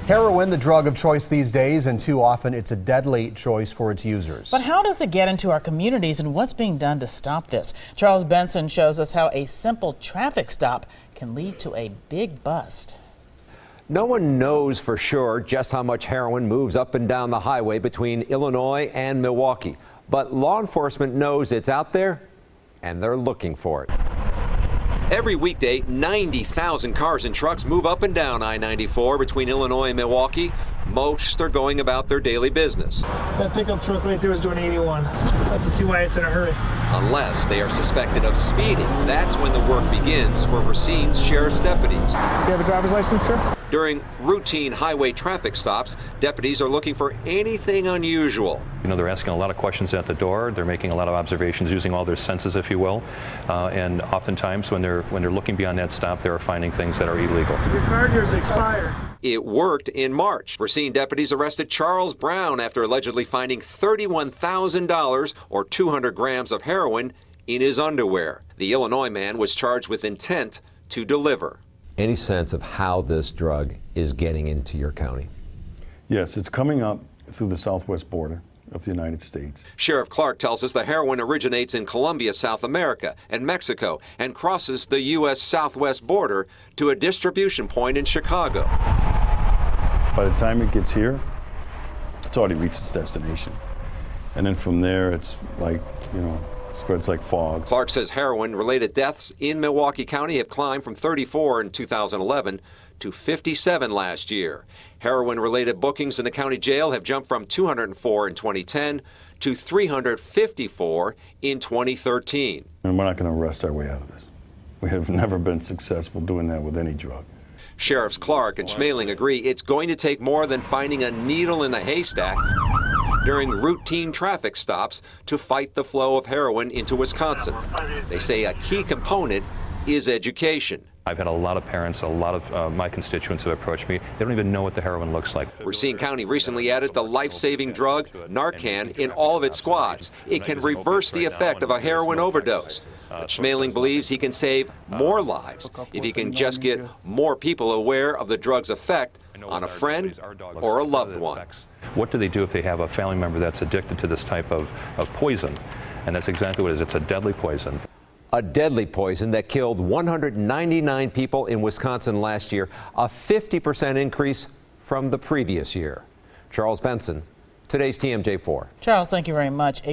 Heroin, the drug of choice these days, and too often it's a deadly choice for its users. But how does it get into our communities, and what's being done to stop this? Charles Benson shows us how a simple traffic stop can lead to a big bust. No one knows for sure just how much heroin moves up and down the highway between Illinois and Milwaukee. But law enforcement knows it's out there, and they're looking for it. Every weekday, 90,000 cars and trucks move up and down I-94 between Illinois and Milwaukee. Most are going about their daily business. That pickup truck right there is doing 81. I'd to see why it's in a hurry. Unless they are suspected of speeding. That's when the work begins for Racine's sheriff's deputies. Do you have a driver's license, sir? During routine highway traffic stops, deputies are looking for anything unusual. You know, they're asking a lot of questions at the door. They're making a lot of observations, using all their senses, if you will. And oftentimes, when they're looking beyond that stop, they are finding things that are illegal. Your card here is expired. It worked in March. Racine deputies arrested Charles Brown after allegedly finding $31,000 or 200 grams of heroin in his underwear. The Illinois man was charged with intent to deliver. Any sense of how this drug is getting into your county? Yes, it's coming up through the southwest border of the United States. Sheriff Clark tells us the heroin originates in Colombia, South America, and Mexico, and crosses the U.S. southwest border to a distribution point in Chicago. By the time it gets here, it's already reached its destination. And then from there, it's like, you know, spreads like fog. Clark says heroin-related deaths in Milwaukee County have climbed from 34 in 2011 to 57 last year. Heroin-related bookings in the county jail have jumped from 204 in 2010 to 354 in 2013. And we're not going to arrest our way out of this. We have never been successful doing that with any drug. Sheriffs Clark and Schmeling agree it's going to take more than finding a needle in the haystack during routine traffic stops to fight the flow of heroin into Wisconsin. They say a key component is education. I've had a lot of parents, a lot of my constituents have approached me. They don't even know what the heroin looks like. Racine County recently added the life-saving drug Narcan in all of its squads. It can reverse the effect of a heroin overdose. But Schmeling believes he can save more lives if he can just get more people aware of the drug's effect on a friend or a loved one. What do they do if they have a family member that's addicted to this type of poison? And that's exactly what it is. It's a deadly poison. A deadly poison that killed 199 people in Wisconsin last year, a 50% increase from the previous year. Charles Benson, today's TMJ4. Charles, thank you very much.